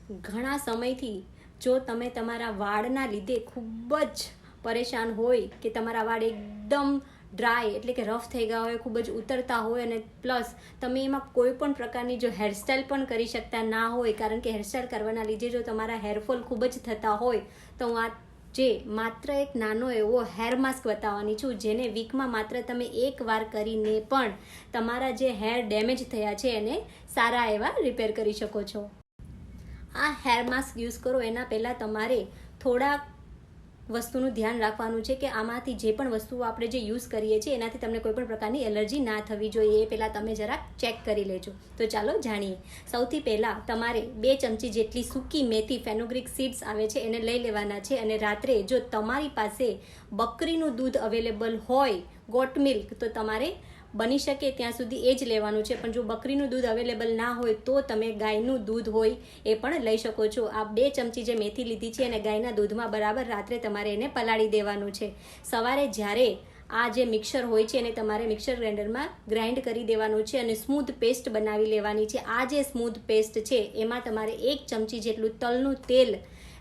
ઘણા સમયથી જો તમે તમારા વાળના લીધે ખૂબ જ પરેશાન હોય કે તમારા વાળ એકદમ ડ્રાય એટલે કે રફ થઈ ગયા હોય, ખૂબ જ ઉતરતા હોય અને પ્લસ તમે એમાં કોઈ પણ પ્રકારની જો હેરસ્ટાઈલ પણ કરી શકતા ના હોય, કારણ કે હેરસ્ટાઈલ કરવાના લીધે જો તમારા હેરફોલ ખૂબ જ થતા હોય, તો હું જે માત્ર એક નાનો એવો હેર માસ્ક બતાવવાની છું, જેને વીકમાં માત્ર તમે એકવાર કરીને પણ તમારા જે હેર ડેમેજ થયા છે એને સારા એવા રિપેર કરી શકો છો. આ હેર માસ્ક યુઝ કરો એના પહેલાં તમારે થોડાક વસ્તુનું ધ્યાન રાખવાનું છે કે આમાંથી જે પણ વસ્તુઓ આપણે જે યુઝ કરીએ છીએ એનાથી તમને કોઈ પણ પ્રકારની એલર્જી ના થવી જોઈએ, એ પહેલાં તમે જરાક ચેક કરી લેજો. તો ચાલો જાણીએ. સૌથી પહેલાં તમારે 2 ચમચી જેટલી સૂકી મેથી ફેનોગ્રીક સીડ્સ આવે છે એને લઈ લેવાના છે, અને રાત્રે જો તમારી પાસે બકરીનું દૂધ અવેલેબલ હોય, ગોટ મિલ્ક, તો તમારે બની શકે ત્યાં સુધી એ જ લેવાનું છે. પણ જો બકરીનું દૂધ અવેલેબલ ના હોય તો તમે ગાયનું દૂધ હોય એ પણ લઈ શકો છો. આ 2 ચમચી જે મેથી લીધી છે અને ગાયના દૂધમાં બરાબર રાત્રે તમારે એને પલાળી દેવાનું છે. સવારે જ્યારે આ જે મિક્સર હોય છે એને તમારે મિક્સર ગ્રાઇન્ડરમાં ગ્રાઇન્ડ કરી દેવાનું છે અને સ્મૂથ પેસ્ટ બનાવી લેવાની છે. આ જે સ્મૂથ પેસ્ટ છે એમાં તમારે 1 ચમચી જેટલું તલનું તેલ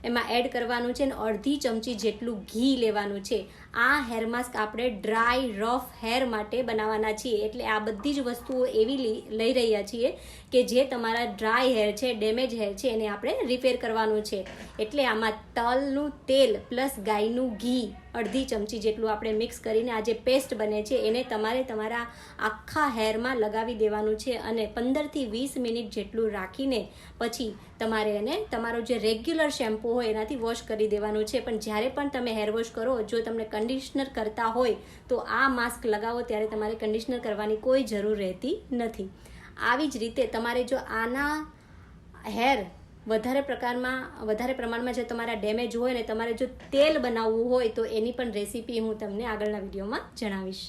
એમાં એડ કરવાનું છે અને અડધી ચમચી જેટલું ઘી લેવાનું છે. આ હેર માસ્ક આપણે ડ્રાય રફ હેર માટે બનાવવાના છીએ, એટલે આ બધી જ વસ્તુઓ એવી લઈ રહ્યા છીએ કે જે તમારા ડ્રાય હેર છે, ડેમેજ હેર છે, એને આપણે રિપેર કરવાનું છે. એટલે આમાં તલનું તેલ પ્લસ ગાયનું ઘી અડધી ચમચી જેટલું આપણે મિક્સ કરીને આ જે પેસ્ટ બને છે એને તમારે તમારા આખા હેરમાં લગાવી દેવાનું છે અને 15થી 20 મિનિટ જેટલું રાખીને પછી તમારે એને તમારો જે રેગ્યુલર શેમ્પૂ હોય એનાથી વોશ કરી દેવાનું છે. પણ જ્યારે પણ તમે હેર વોશ કરો, જો તમને કન્ડિશનર કરતા હોય તો આ માસ્ક લગાવો ત્યારે તમારે કન્ડિશનર કરવાની કોઈ જરૂર રહેતી નથી. આવી જ રીતે તમારે જો આના હેર વધારે પ્રમાણમાં જો તમારા ડેમેજ હોય ને તમારે જો તેલ બનાવવું હોય તો એની પણ રેસીપી હું તમને આગળના વિડીયોમાં જણાવીશ.